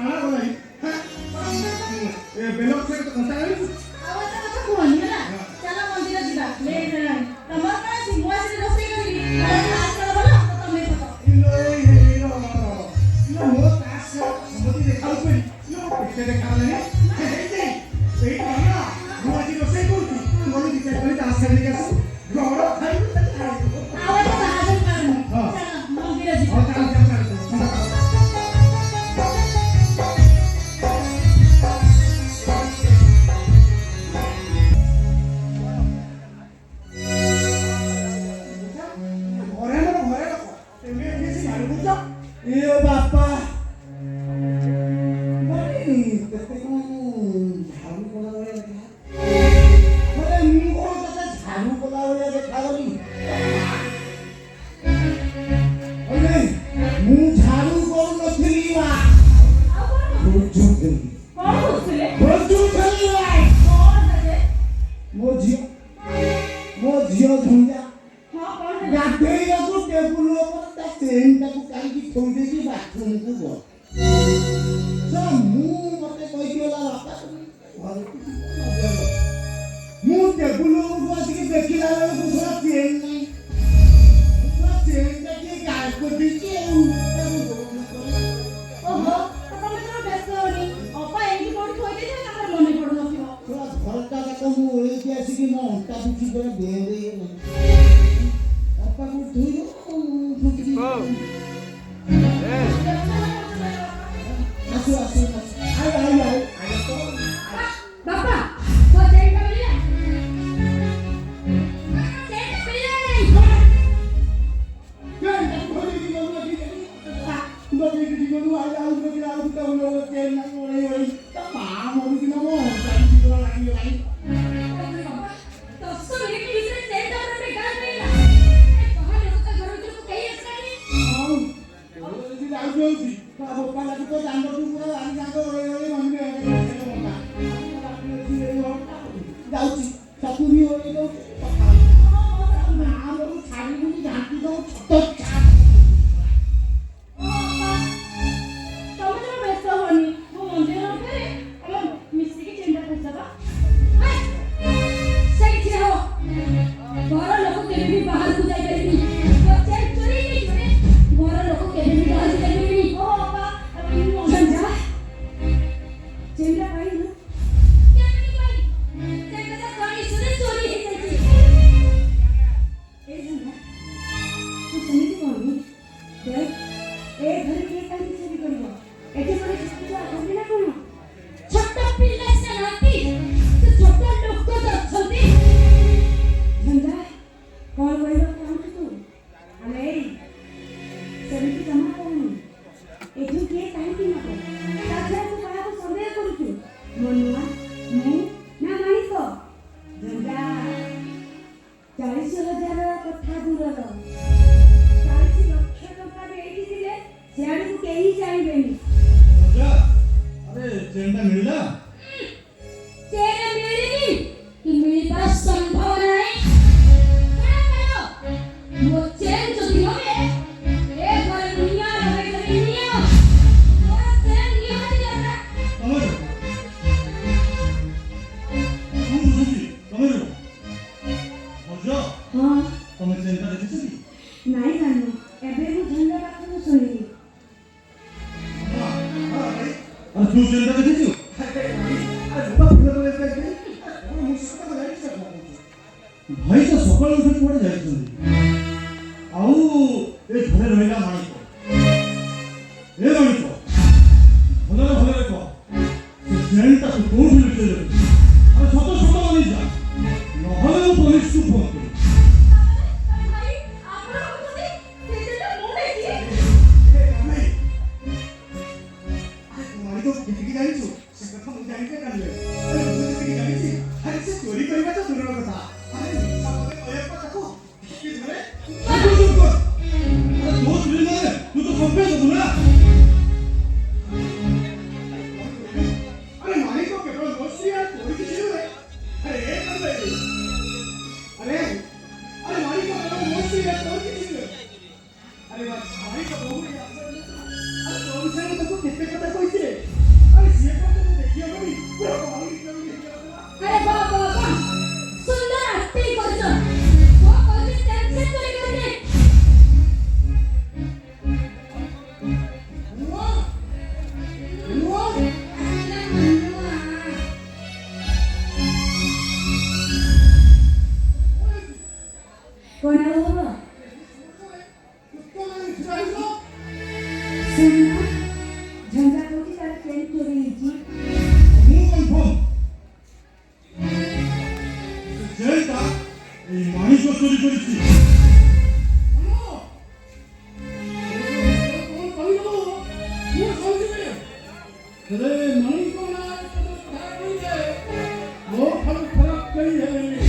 काला बोलाई ए बेलोक से तो कंटा गई आवाज तो कोनी ना चलो मंदिर ଯିବା ଲେଟ୍ ହେଲାଣି ତମର କଣ ଅଛି ମୁଁ ଆସିକି ରୋଷେଇ କରିବି ହାତ ଭଲ ତ ତମେ ପକା ଇଲୋ ଇଲୋ ମୋ ତାସ ସମତି ଦେଖାଉ ପଡି ଏତେ ଦେଖାଉନି ଏଇ କାମ ମୁଁ ଆଜି ରୋଷେଇ କରୁଛି ମୋର ଦିଟା କରି ତାସ ଖେଳିକି ଆସୁ ଗଡ ଖାଇବୁ ଆୱାଜ ବାହାରେ ପାରୁନି ଚलो ମନ୍ଦିର ଯିବା ଚାଲ Iyo bapak, mari kita झाड़ू पड़ा हुआ देखा, अरे नींबू का झाड़ू पड़ा हुआ देखा लगी, अरे मुँह झाड़ू कौन नथली बा, बोझू थली, कौन बोझले बोझू थली बा, कौन है वो जियो झुंझा, हां कौन है गाते या तो टेबल ऊपर ता चेन ता को काई की छोड़ देगी बाथरूम को गो सो मुंह मते कोई केला बापा घर मुंह टेबल ऊपर बस के देखिला वाला को थोड़ा चेन नहीं थोड़ा चेन ता के गाय को दीके ओहो तो तमे तो व्यस्त होनी अपा एंटी कोड थोई दे तापर मने पडु नथिबो थोड़ा घर का तो मु एके आसी की न अंटा पिठी करे दे दे अपा को धुई फुटकी आसु आई तो बापा तो चेन का मिले चेन का मिले नहीं क्या थोड़ी दी गनु की नदी की गनु आई आउ तो लोग चेन ना ओले ओले ता मां मोर की ना मो चांदी तो लागी लाई तो सब मिनट के भीतर चेन का अपने गाल में कहां लोग का घर को कहीं असली हां जदी आई जोसी का बोका लागी तो जांडो तू पूरा आनी जांडो ओले ओले मन में जाउची सपुरी ओले दो मां मोर छाड़ी मुनी झांकी दो छत तमे तो व्यस्त होनी वो मंदिर रे हम मिस्त्री की चिंता कर सका सही छे हो घर लोग के भी बाहर को जाई परबी तो चेन चोरी नहीं करे घर लोग के भी बाहर को जाई परबी ओ बाबा अब इन समझा चिंता पाई ना क्या नहीं पाई चेन का कहानी सुने चोरी ही जाई ए समझा तू समिति कौन देख ए घर के काई चोरी करबो एते परे छोटा करबे ना कोन छोटा पिल्ला से नाती तो छोटा लोग को दछती झंडा कौन कहलो काम तू अरे समिति जमा कोनी एठू के काई की ना ताछा तू काहा को संदेह करू मनुआ मैं ना मानी को झंडा 40,000 कथा दूरर 40 लक्ष टका भी एठी दिले सियाड़ी को केही जानिबेनी अच्छा अरे चेनटा मिलला तेरे मिलेगी कि मिलना संभव नहीं क्या करो वो चैन जो दियो में एक बार दुनिया लगे कभी नहीं हो और चैन यहाँ से जाता समझ तू बुझी समझ बुझो हाँ तमे चेनटा देखिछी नहीं जानू एबे वो झंडा बात को सुनेगी हां भाई अरे तू चेनटा देखिछी भाई तो सकाल उठ पड़े जाइछन्ती आउ ए घरे रहिला मानिक ए मानिक भले भले को से चेनटा तो कोन लुटे अरे सतो सतो मानि जा नहले पुलिस को फोन कर भाई आप लोग मुझे तेरे मुंह में दिए ए नहीं अरे तुम्हारी तो कितनी जानिछु से कथा मु जानि के काले अरे तू कितनी जानिछि अरे से चोरी करबा तो दूर कथा अरे सबले कहया कथा को कि घरे तू चुप कर अरे दो दिन में तू तो कंप्लेंट हो ना अरे मालिक को केवल दोस्त यार चोरी की चीज है अरे ये कर दे अरे अरे मालिक को केवल दोस्त यार चोरी की चीज है अरे मालिक को बहुत यार अरे तो विषय में तो कितने कथा कोई 뭐라고? 설마 전자고기가 된 소리이지? 무건품 제일다 이 많이 줘 소리 소리지 그래 많이 거나 다른데 뭐 하루 파락거리 해야지.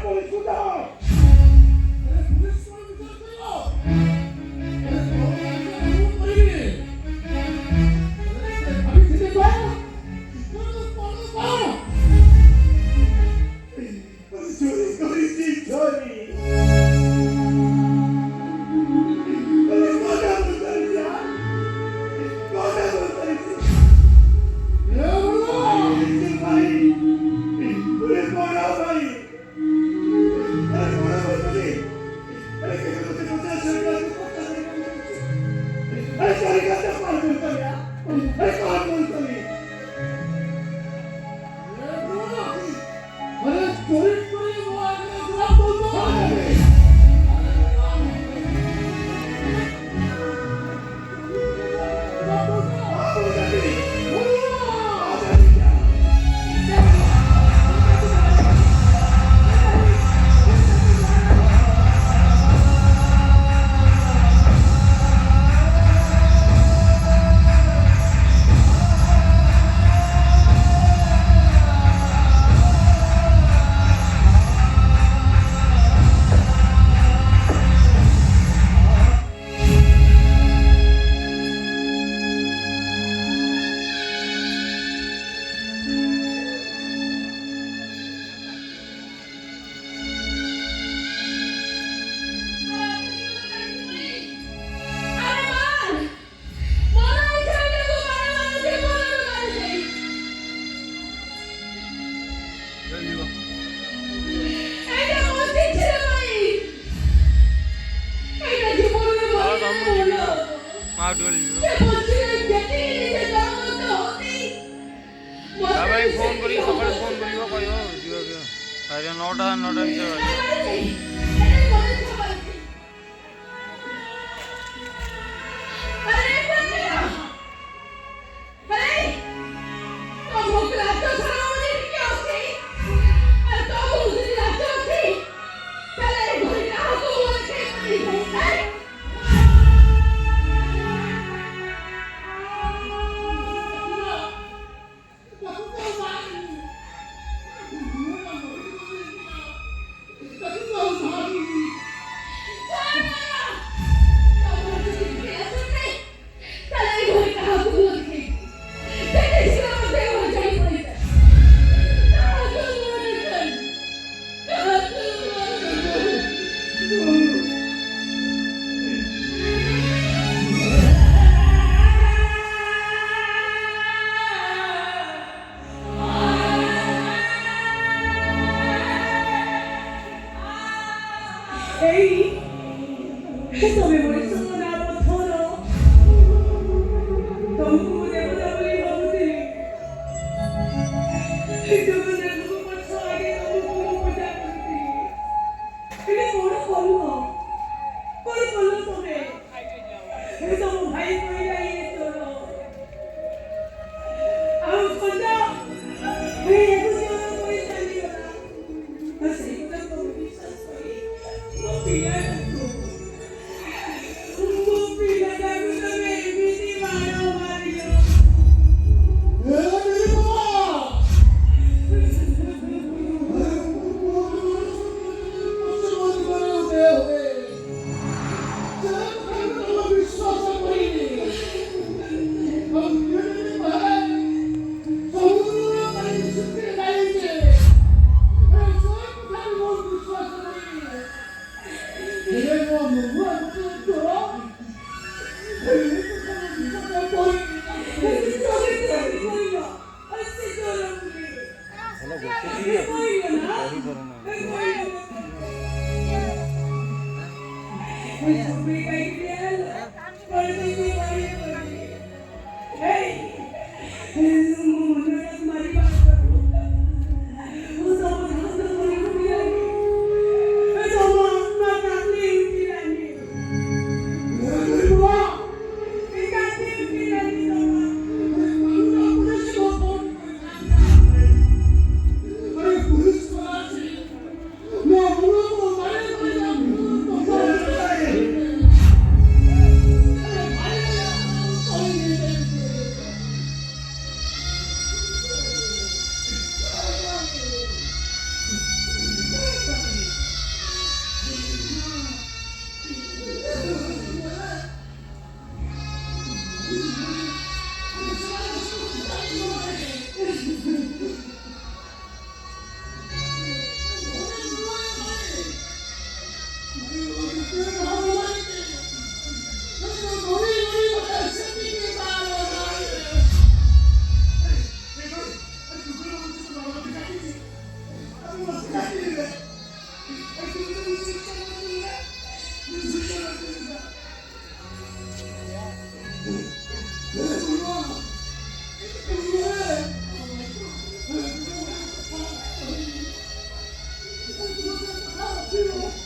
Polis burada! চুরি করেছি চুরি কথা বলতে কথা বলতে ভাই তুই বড় ভাই বড় বলতে সরকার পারবো না अरे चोरी चोरी वो आगे खराब बोलतो फोन करी सकाळे फोन करियो कहियो दियो के अरे 9टा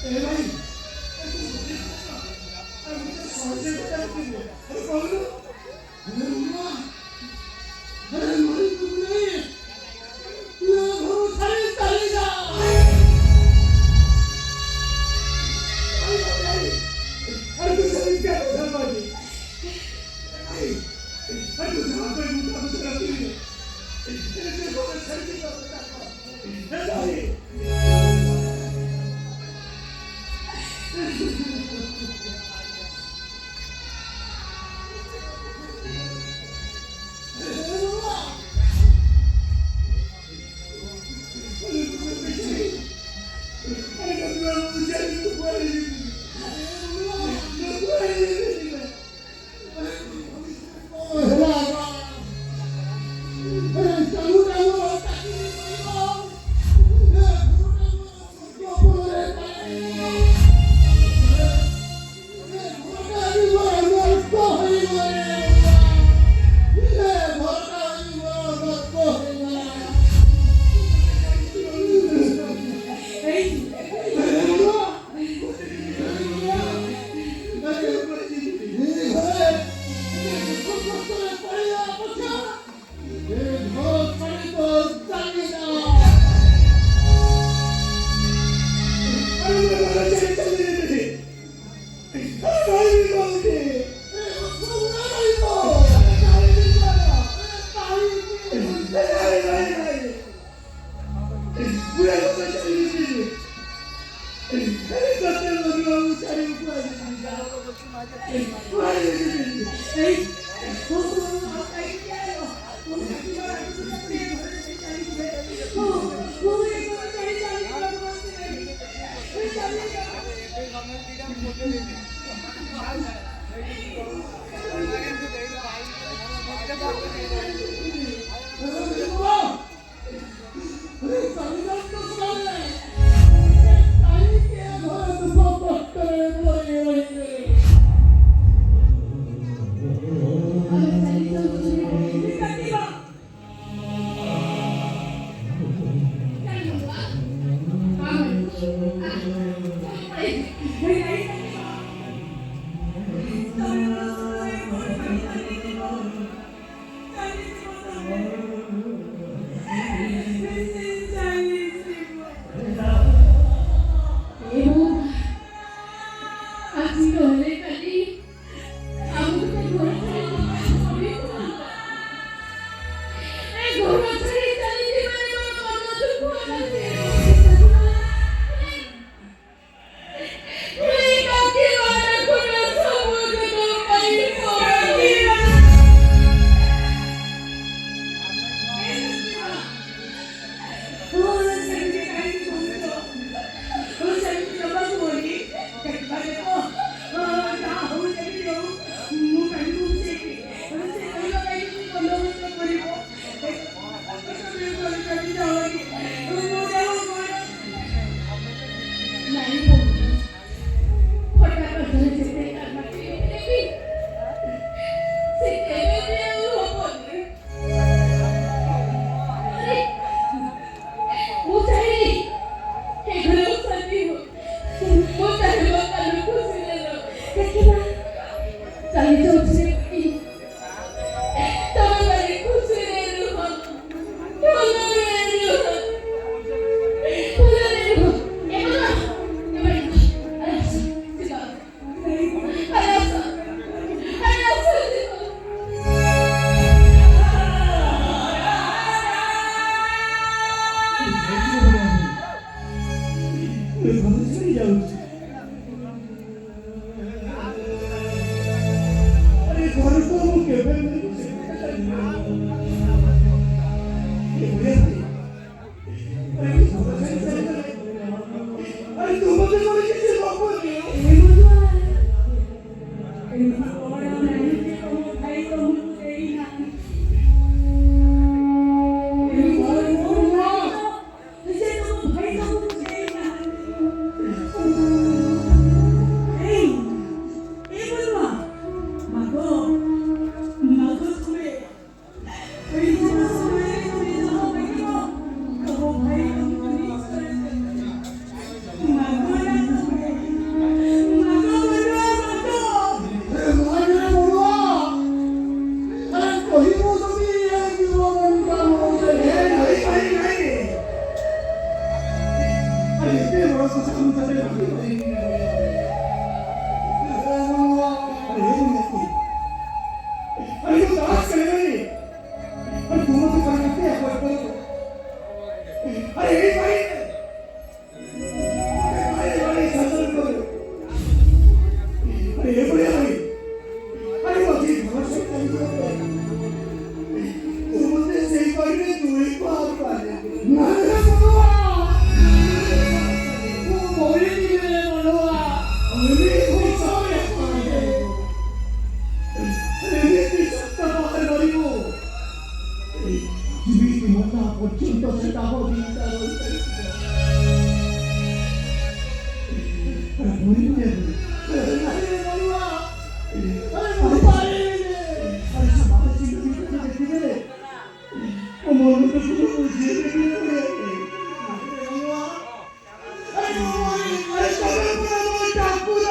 ए भाई अरे बोलो अरे मां अरे मारी तुमने तू घर खाली चली जा अरे तू चली क्या घर बाजी अरे तू जहां पे मुझे कुछ करती है तेरे को मैं छड़ी का पता है भाई 아니 꽤 멀어서 잠자리 아니 아니 이거 나왔어요 아니 도마도 가는 게 아파 아니 왜 아니 잠자리 거려 아니 왜 그래 아니 어디 도마 색깔이 도마의 색깔이 누이 봐도 안 돼. 나는 뭐야? 머리님이 뭐야? 어디 고쳐야 돼? 내게 쳤다 말이고. 집이 뭐나 고친 것을 다 버린다고 머리님. 아니 뭐야? 아니 빨리. 아니 참 앞에 지금 그래. 어머는 또 그러고 지혜를 그래. 아니 저걸 자꾸나.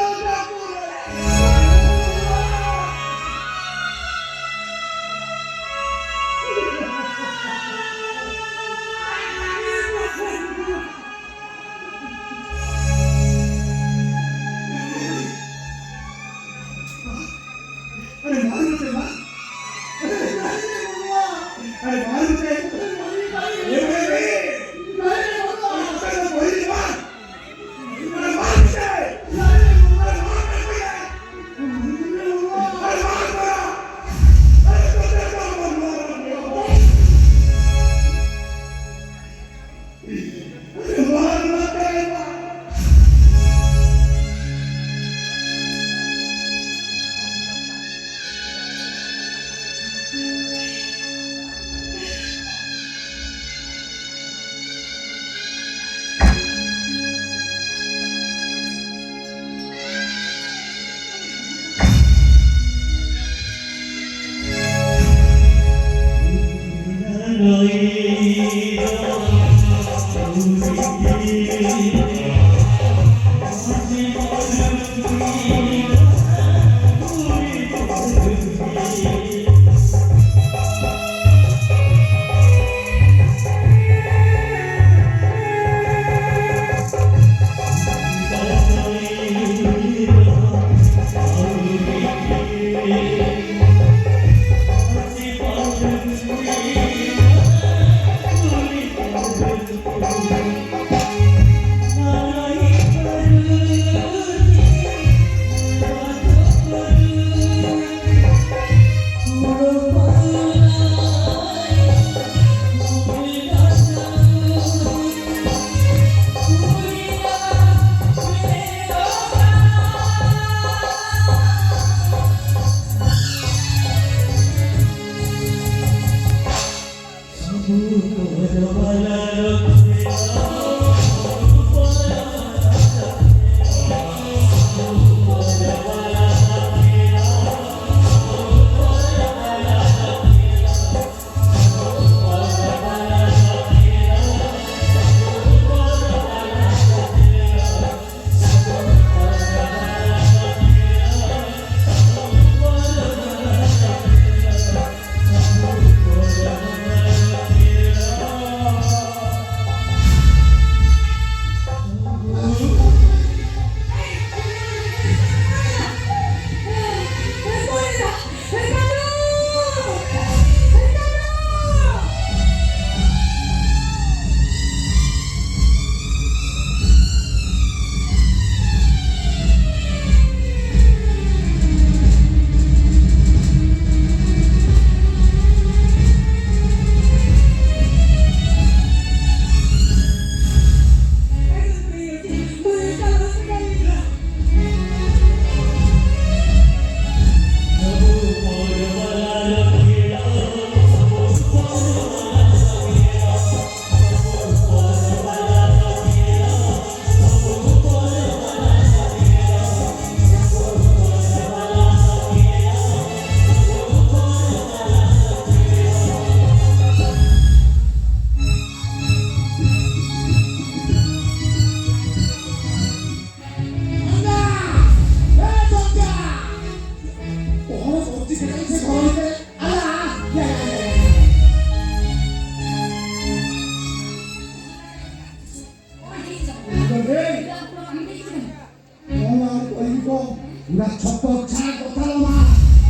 ପୁରା ଛୋଟ ଛା କଥା ଲୋ ମା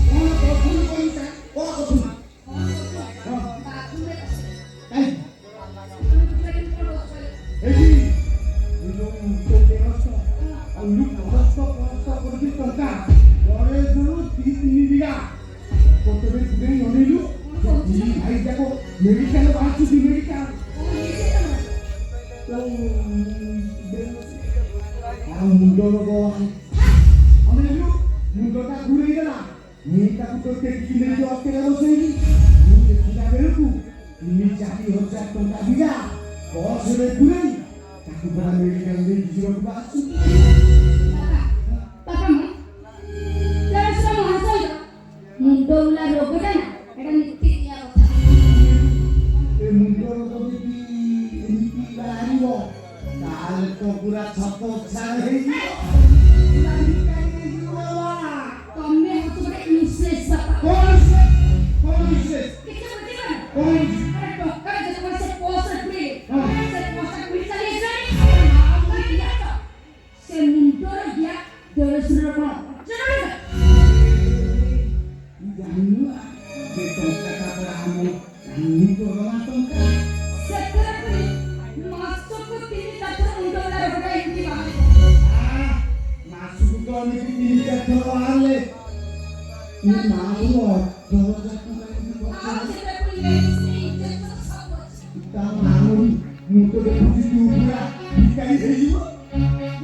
କଣ କରୁଥିଲୁ କହିଲି କଣ କରୁଥିଲୁ କାଇଁ ଏଠି ଏ ଯୋଉ ତୋ ଦେହସ୍ଥ ଆଉ ଲୁ ପରସ୍ତ କରୁଛି ଟଙ୍କା ଘରେ ଦୂର 3 ବିঘା କୋଟରେ ଗୁଡେ ନନେଲୁ ଦି ଭାଇ ଯାକ ମେଡିକାଲ ବାହାରୁଛି ମେଡିକାଲ ଆଉ ମୁଣ୍ଡ ରୋଗ ଅନେଇଲୁ ମୁଣ୍ଡଟା ଘୁରେଇଦେଲା ମୁଁ ତାକୁ ତ ଟେକିକି ନେଇକି ଅକେରେ ବସେଇଲି ମୁଁ ଦେଖିଲା ବେଳକୁ 3-4 ହଜାର ଟଙ୍କା ବିଘା ବସରେ ଘୁରେଇ ତାକୁ ପୁରା ମେଡିକାଲ ନେଇକି ଯିବାକୁ ବାହାରୁଛୁ ବାପା ମା ତେରଶହ ମହାଶୟ ମୁଣ୍ଡ ଉଲା ରୋଗଟା ନା ଏଟା ନିତିଦିନିଆ କଥା ଏ ମୁଣ୍ଡ ରୋଗ ଯଦି ଏମିତି ବାହାରିବ ତାହେଲେ ତ ପୁରା ଛକ ଛାଡ଼ ହେଇଯିବ ତମେ ହଉଛ ଗୋଟେ ୟୁଜଲେସ୍ ବାପା କଣ ବିଶେଷ କିଛି ବୁଝିବନି କଣ ଆରେ ଟଙ୍କା ଯେତେବେଳେ ସେ ପୋଷ୍ଟରେ ପୁରେଇଲେ ସେ ପୋଷ୍ଟଟା ପୁରି ଚାଲି ଆସିଲାଣି ଆଉ କାହିଁକି ଯାଉଛ ସେ ମୁଣ୍ଡର ଗିଆ ଦେଢ଼ଶୁର କଣ ଅଚଳ ଜାଣିନୁ ସେ ଟଙ୍କାଟା ପୁରା ଆମ କରଣା ଟଙ୍କା ସେଥିରେ ପୁଣି ମାସକୁ 3-4 ଥର ମୁଣ୍ଡ ଉଲା ରୋଗଟା ଏମିତି ବାହାରିବ ମାସକୁ ତ ଏମିତି 3-4 ଥର ବାହାରିଲେ ମାସକୁ 18,000 ଟଙ୍କା ଏମିତି ଆଉ ଖର୍ଚ୍ଚ ସେଥିରେ ପୁଣି ମେଡିସିନ ଇଞ୍ଜେକ୍ସନ ସବୁ ଅଛି ତା ମାମୁନି ମୁଁ ତ ଦେଖୁଛି ତୁ ପୁରା ଭିକାରୀ ହେଇଯିବ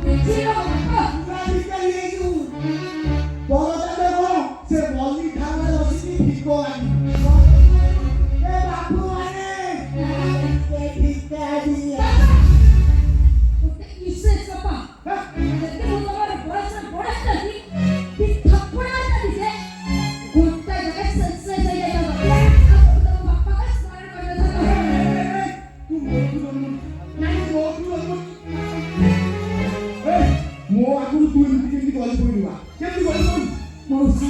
ବୁଝିଲ ବାପା ପୁରା ଭିକାରୀ ହେଇଯିବୁ ବରଦାନ କଣ ସେ ବଲି ଠାରରେ ବସିକି ଭିକ ମାଗି ଏ ବାପୁ ମାନେ ସେ ଭିକାରୀ ଗୋଟେ ୟୁଜଲେସ୍ ବାପା ଯଦି ମୁଁ ତମର ବୟସରେ ବଡ଼ ହେଇଥାନ୍ତି ଦି ଥପ୍ପଡ଼ ମାରିଥାନ୍ତି ଯେ ଗୋଟା ଜାଗା ସେନ୍ସଲେସ୍ ହେଇଯାଇଥାନ୍ତ ଆଉ ତମ ବାପାଙ୍କ ସ୍ମରଣ କରିନଥାନ୍ତ ତୁ ମୋ ଆଗରୁ ତୁ ଏମିତି କେମିତି ଗଳି ପଡ଼ିବା କେମିତି ଗଳି ପଡ଼ିବୁ ମଉସା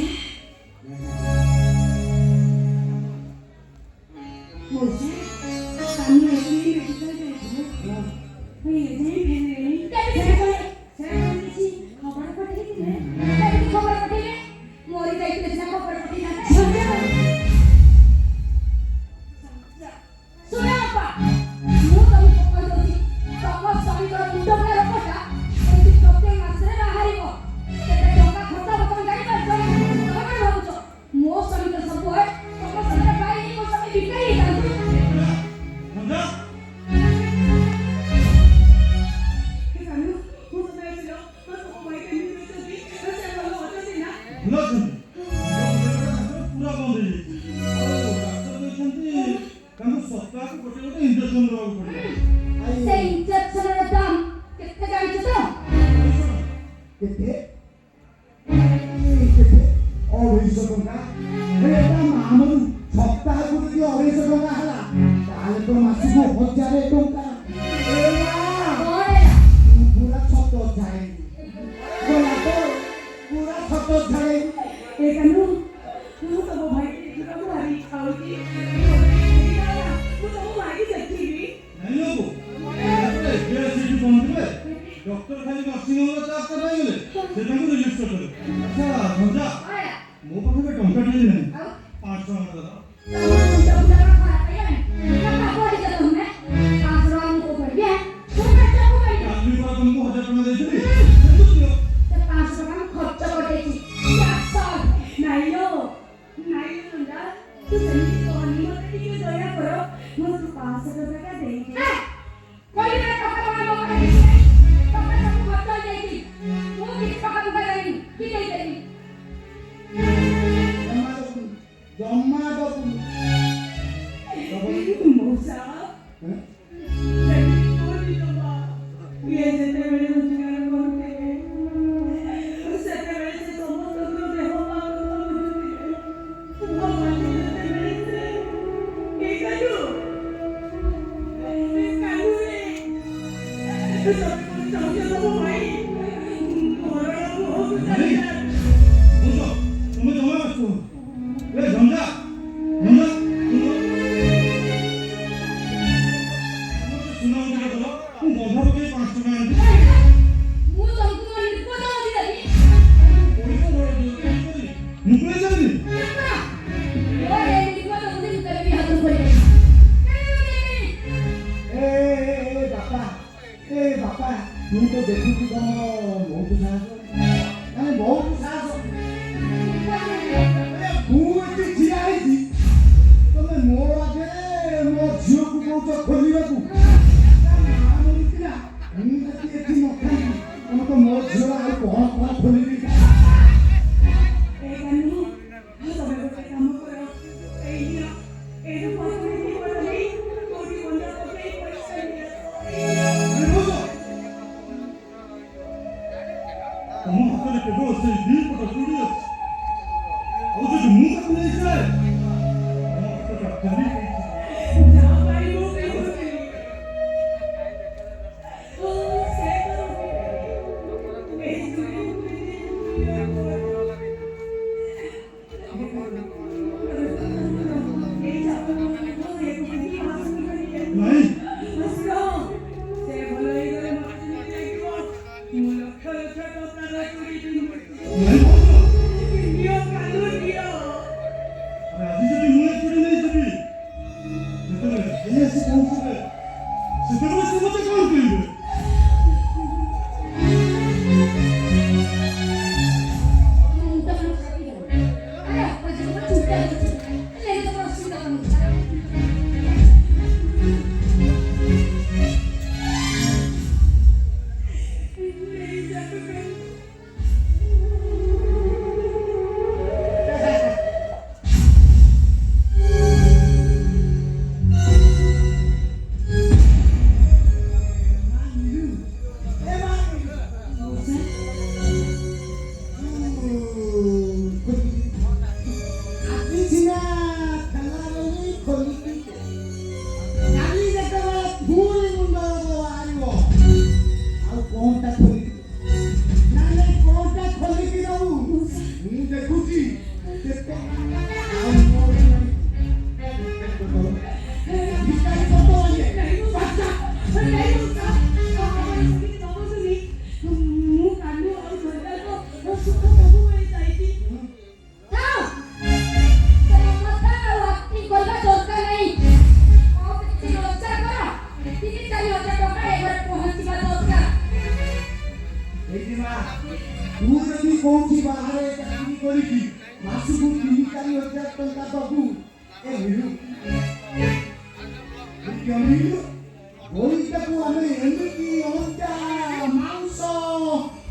ମଉସା ଆମେ ଏଠି ମେଡିକାଲ ଯାଇଥିଲୁ ଖବର ପଠେଇଥିଲେ କେମିତି ଖବର ପଠେଇଲେ ମରି ଯାଇଥିଲେ ସିନା ଖବର ପଠେଇଥାନ୍ତେ ଶୁଣ ବାପା ମୁଁ ତମକୁ କହିଦଉଛି ତମ ସ୍ୱାମୀଙ୍କର ମୁଣ୍ଡ ବୁଲା ରୋଗଟା ଏମିତି ପ୍ରତ୍ୟେକ ମାସରେ ବାହାରିବ କେତେ ଟଙ୍କା ଖର୍ଚ୍ଚ ହବ ତମେ ଜାଣିପାରୁଛ ତମେ କଣ ଭାବୁଛ ମୋ ସ୍ୱାମୀ ତ ସବୁବେଳେ ତମ ସାଙ୍ଗରେ ପାଇନି ମୋ ସ୍ୱାମୀ ବିକାରୀ ହେଇଥାନ୍ତୁ ଭଞ୍ଜା ଭଲ ଅଛନ୍ତି ପୁରା ବନ୍ଦ ହେଇଯାଇଛି ଆଉ ଡାକ୍ତର କହିଛନ୍ତି ତାଙ୍କୁ ସପ୍ତାହକୁ ଗୋଟେ ଇଞ୍ଜେକ୍ସନ ଦେବାକୁ ପଡ଼ିବ ସେ ଇଞ୍ଜେକ୍ସନର ଦାମ କେତେ ଜାଣିଛ ତ କେତେ 250 ଟଙ୍କା ଏଟା ମାମୁନି ସପ୍ତାହକୁ ଯଦି 250 ଟଙ୍କା ହେଲା ତାହେଲେ ତ ମାସକୁ 1000 ଟଙ୍କା ଏ ମା କଣ ହେଲା ତୁ ପୁରା ଛୋଟ ଛାଇ ଗଲା ତ ପୁରା ଛୋଟ ଛାଇ ଏକାନୁ ମୁଁ ତମ ଭାଇକି ଦେଖିବାକୁ ଭାରି ଇଚ୍ଛା ହଉଛି ମୁଁ ତମ ଭାଇକି ଦେଖିବି ନାଇଁ ବାବୁ ଏବେ ଆସିକି ପହଞ୍ଚିଲେ ଡକ୍ଟର ଖାଲି ନର୍ସିଂ ହୋମର ଚାର୍ଜଟା ପାଇଗଲେ ସେ ତାଙ୍କୁ ରିଲିଜ୍ କରିଦେଲେ ଆଚ୍ଛା ଭଞ୍ଜା କଣ ହେଲା ମୋ ପାଖରେ ଟଙ୍କା ଟିଏ ନାହିଁ ଆଉ 500 ଟଙ୍କା ଦେବା ତମ ମୁଣ୍ଡ ବୁଲା ଖରାପ ହେଇଗଲାଣି ନା ପାପ ଅଡ଼ିଛ ତମେ 500 ଟଙ୍କା ମୁଁ କୋଉ କରିବି ମୁଁ ଖର୍ଚ୍ଚ କୋଉ କରିବି କାଲି ପରା ତମକୁ 1000 ଟଙ୍କା ଦେଇଥିଲି କିନ୍ତୁ ଦିଅ ସେ 500 ଟଙ୍କା ମୁଁ ଖର୍ଚ୍ଚ କରିଦେଇଛି ନାଇଲୋ ସୁନ୍ଦର ତୁ ସେମିତି କହନି ମତେ ଟିକେ ଦୟା କର ମୁଁ ତୁ 500 ଟଙ୍କା ଦେଇଦେ କହିଲି ନା ଟଙ୍କା କଣ ମୋ ପାଖରେ କିଛି ନାହିଁ ଟଙ୍କା ସବୁ ଖର୍ଚ୍ଚ ହେଇଯାଇଛି ମୁଁ କିଛି ଟଙ୍କା ଟଙ୍କା ଦେବିନି କି ଦେଇଦେବି ଜମା ଦବୁ ମଉସା ସେମିତି କହନି ଜମା ଇଏ ଯେତେବେଳେ ରୋଜଗାର କରୁଥିଲେ ସେତେବେଳେ ସେ ସମସ୍ତଙ୍କର ଦେହ ପାଖ ବୁଝୁଥିଲେ ଭଗବାନ ଯେତେବେଳେ ସେ ଏକାଲୁ ରେ ତମେ କଣ ଚାହୁଁଛ ତମ ଭାଇ ମରଣ ମୁହଁକୁ ଚାଲିଯାଏ ବୁଝ ତମେ ଜମା ଆସୁ ଏ ଭଞ୍ଜା ଭଞ୍ଜା ସୁନା ଉଠା କର ମୁଁ ବନ୍ଧା ପକେଇ 500 ଟଙ୍କା ଆଣିଛି ମୁଁ ତମକୁ ମୋ ନିର୍ବୋଧ ବୋଲି ଦେବି ପଇସା ଦେଖୁଛୁ ତମ ବହୁତ ସାହସ ମାନେ ବହୁତ ସାହସ ମୁଁ ଏଠି ଠିଆ ହେଇଛି ତମେ ମୋ ଆଗରେ ମୋ ଝିଅକୁ କହୁଛ ଖୋଲିବାକୁ ମୁଁ ଯଦି ଏଠି ନଥାନ୍ତି ତମେ ତ ମୋ ଝିଅ ଆଉ କଣ ଖୋଲିବି ତମ ହାତରେ କେବଳ ସେଇ ଦୁଇ ପଟ ଚୁଡ଼ି ଅଛି ଆଉ ଯଦି ମୁଁ ତାକୁ ନେଇଯାଏ ତମ ହାତଟା ଖାଲି ହେଇଯିବ ନାଇଁ ନାଇଁ ଆରେ ଆଜି ଯଦି ମୁଁ ଏ ଚୁଡ଼ି ନେଇଯିବି ଯେତେବେଳେ ଭାଇ ଆସି ପହଞ୍ଚିବେ ସେତେବେଳେ ସେ ମତେ କଣ କହିବେ ତୁ ଯଦି କୋଉଠି ବାହାରେ ଚାକିରି କରିକି ମାସକୁ 3-4 ହଜାର ଟଙ୍କା ଦବୁ ଏ ମିଳୁ ବଳିଟାକୁ ଆମେ ଏମିତି ଅଣ୍ଡା ମାଂସ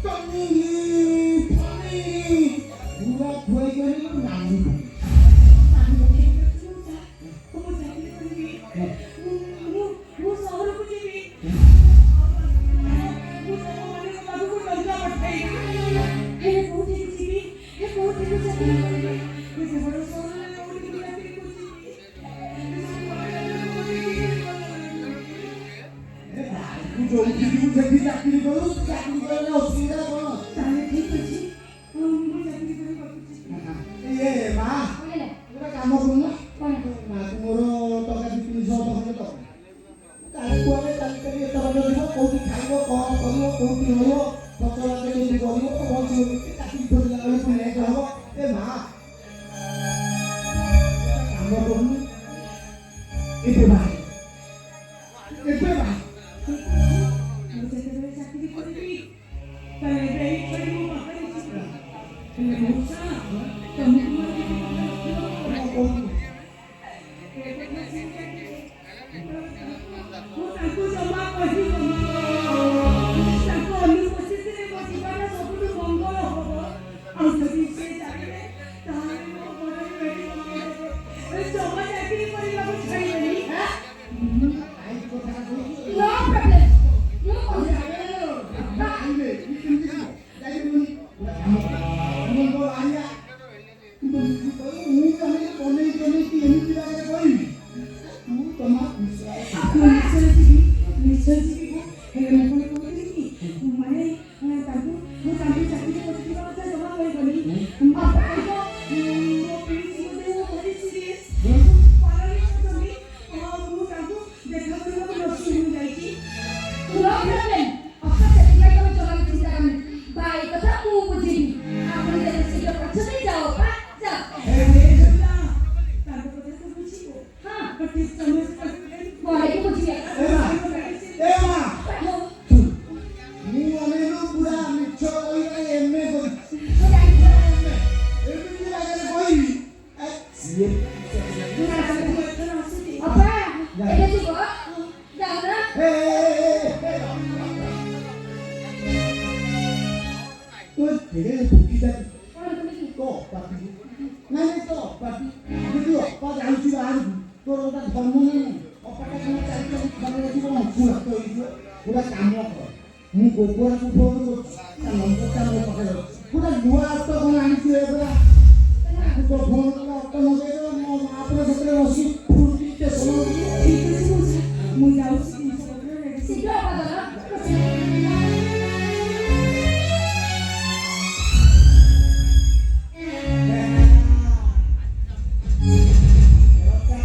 ପନିର ପୁରା ଖୁଆଇ କରି ନାହିଁ ଯୋଉଠି ଯିବୁ ସେଠି ଚାକିରି କରୁ ଚାକିରି କଲେ ଅସୁବିଧା କଣ ତାହେଲେ ଠିକ ଅଛି ମୁଁ ଚାକିରି କରି କରୁଛି ଏ ମା ଗୋଟେ କାମ କରୁନ ମାକୁ ମୋର ଟଙ୍କା 200-300 ଖଣ୍ଡେ ଦବ କାଲି କୁଆଡ଼େ ଚାଲି ଏତେ ବାଟ ଯିବ କୋଉଠି ଖାଇବ କଣ କରିବ କୋଉଠି ରହିବ ପଚରା କେମିତି କରିବ ବଞ୍ଚିବ ଚାକିରି କରିଲା ବେଳକୁ ଲେଟ୍ ହବ ଏ ମା କାମ କରୁନୁ ଏବେ ବାହାରି ଏବେ ବାହାରି ମୁଁ ଯେତେବେଳେ ଚାକିରି କରିବି ତାହେଲେ ଏଇ ଛଡି ମୋ ପାଖରେ ଯିବି ହେଲେ ମୂଷା ତମକୁ ମୁଁ ତାଙ୍କୁ ଜମା କହିବି ତାଙ୍କ ଅନୁପସ୍ଥିତିରେ ମୋ ଜୀବନ ସବୁଠୁ ମଙ୍ଗଳ ହବ 또 되게 웃기다. କ'ଣ କଲି 또 오빠지. 나는 또 오빠지. 근데 오빠 잠시가 아니고 또 너가 전문은 오빠가 그냥 짧게 가가지고 구나 또 이거 구나 까먹어. 고구라고 보는 거 까먹어. 구나 누웠다고 안 지어봐. 또 보는 거 어떤 거에도 뭐 앞으로 저쪽에 없이 풀 때서 이거 뭐 나올 수도 있어. 그래. ଶୀଘ୍ର ପାଦର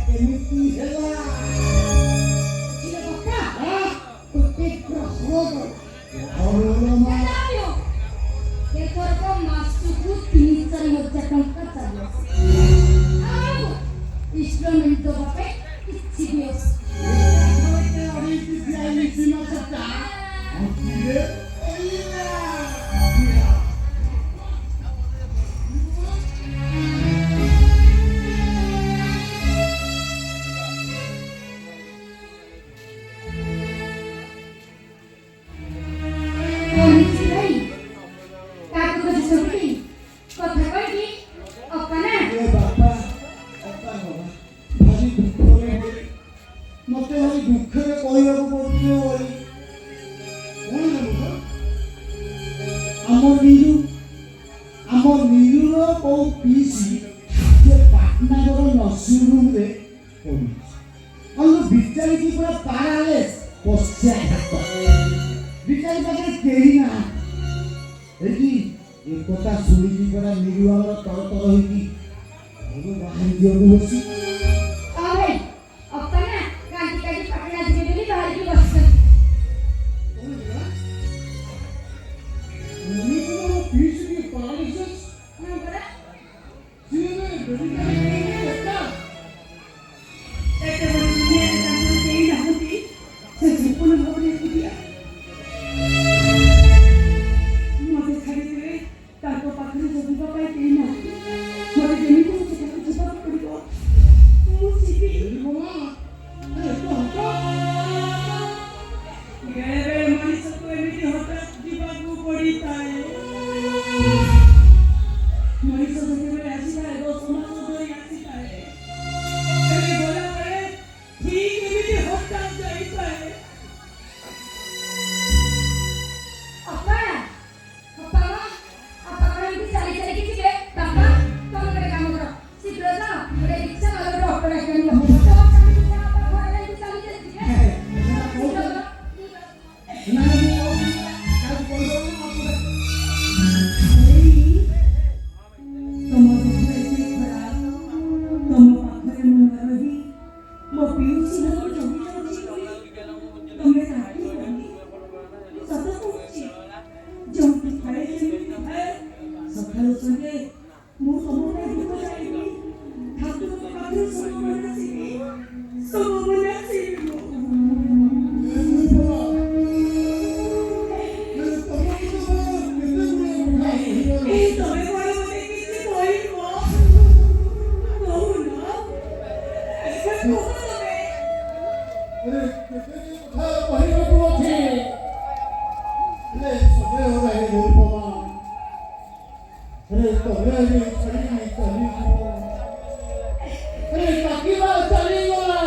କେମିତି ହେଲା? ଝିଅ ବାପା ତୋତେ ପ୍ରବଳ ଆଉ ଏଥରକ ମାସକୁ 3-4 ହଜାର ଟଙ୍କା ଚାଲିଛି ଆଉ ଇନଷ୍ଟଲମେଣ୍ଟ ଦେବା ପାଇଁ କିଛି ବି କଥା କହିକି ଅପା ନା ବାପା ଭାରି ଦୁଃଖରେ ମତେ ଭାରି ଦୁଃଖରେ କହିବାକୁ ପଡୁଛି ବୋଲି ଆମ ନିରୁର କୋଉ ପିଇସି ସେ ପାଟନାଗର ନର୍ସିଂ ରୁମରେ ପଡୁଛି ଆଉ ବିଚାରିକି ପୁରା ପାରାଲେସ୍ ପଶ୍ଚାଘାତ ବିଚାରି ପାଖରେ କେହି ନାହାନ୍ତି ଏଠି ଏକଥା ଶୁଣିକି ପରା ନିରୁ ଆମର ତର ହେଇକି ବାହାରି ଯିବାକୁ ବସି ଭାଇ ଅପା ନା କାଟି କାଟି ପାଟଣା ଯିବେ ବୋଲି ବାହାରିକି ବସିଛନ୍ତି ପିଇସି ପାରାଲିସିସ୍ ହଁ ପରା ଏତେ ବଡ଼ ଦୁନିଆରେ ତାଙ୍କର କେହି ନାହାନ୍ତି। ସେ ସମ୍ପୂର୍ଣ୍ଣ ଭାବରେ ଏକୁଟିଆ। ମୋତେ ଛାଡ଼ିଦେଲେ ତାଙ୍କ ପାଖରେ ଜଗିବା ପାଇଁ କେହି ନାହାନ୍ତି। ମୋତେ ଯେମିତି ମୁଁ ସେଠାକୁ ଯିବାକୁ ପଡ଼ିବ। ମୁଁ ଯିବି। ବେଳେବେଳେ ମଣିଷକୁ ଏମିତି ହଠାତ୍ ଯିବାକୁ ପଡ଼ିଥାଏ। ମଣିଷ ଯେତେବେଳେ ଆସିଥାଏ 10 ମାସ ଧରି ଆସିଥାଏ ଏବେ ଗଲାବେଳେ ଠିକ୍ ଏମିତି ହଠାତ୍ ଯାଇଥାଏ। ଅପା ଅପା ଅପା କ'ଣ ଏମିତି ଚାଲି ଚାଲିକି ଯିବେ ବାପା ତମେ ଗୋଟେ କାମ କର ଶୀଘ୍ର ଯାଅ ଗୋଟେ ରିକ୍ସା ନହେଲେ ଗୋଟେ ଅଟୋ ଡାକି ଆଣିବ ଅପା ଘରେ ଏମିତି ଚାଲି ଚାଲି ଯିବେ ଶୀଘ୍ର କର ତମ ଦେହ ଏତେ ଖରାପ ତମ ପାଖରେ ମୁଁ ନ ରହି ମୋ ପିଉସୀ ଘରକୁ ଜଗି ଯାଉଛି ବୋଲି ତମେ ଡାକିବନି ସତ କହୁଛି ଯେଉଁଠି ଥାଏ ସେମିତି ଥାଏ ସକାଳୁ ସନ୍ଧ୍ୟା ମୁଁ ତମ ପାଇଁ ଗୀତ ଗାଇବି ଠାକୁରଙ୍କ ପାଖରେ ସବୁବେଳେ ଆସିବି ସବୁବେଳେ ଆସିବି ତମେ କ'ଣ ମୋତେ କିଛି କହିବ କହୁନ କୁହ ତମେ କହିବାକୁ ଅଛି ହେଲେ ସମୟ ରହେ ନିରୁପମା ହେଲେ ତମେ ଚାଲିଯିବ ହେଲେ ତାକିବା ଚାଲିଗଲା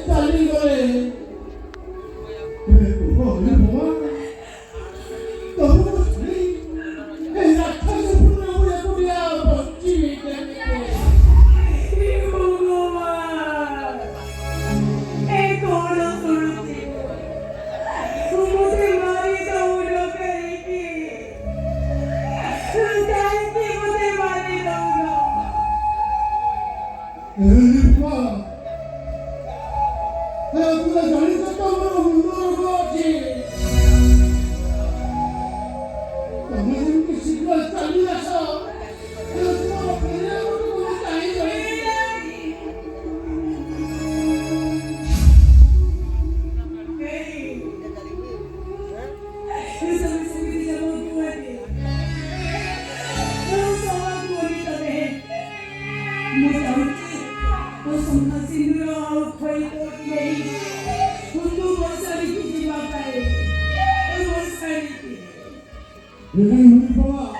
ଚାଲିଗଲେ କୁହ ନିରୁପମା ତମକୁ ଛାଡ଼ି ଏ ରାକ୍ଷସ ପୂର୍ଣ୍ଣ ଏକୁଟିଆ ବଞ୍ଚିବି କେମିତି ଭଗବାନ ଏ କ'ଣ ଶୁଣୁଛି ମୋତେ ମାରି ଦଉନ କାହିଁକି ମୋତେ ମାରି ଦଉନ ତୁମେ ଜାଣିଛ ତ ମୋର ମୁଣ୍ଡ ରୋଗ ଅଛି Dengan menimpa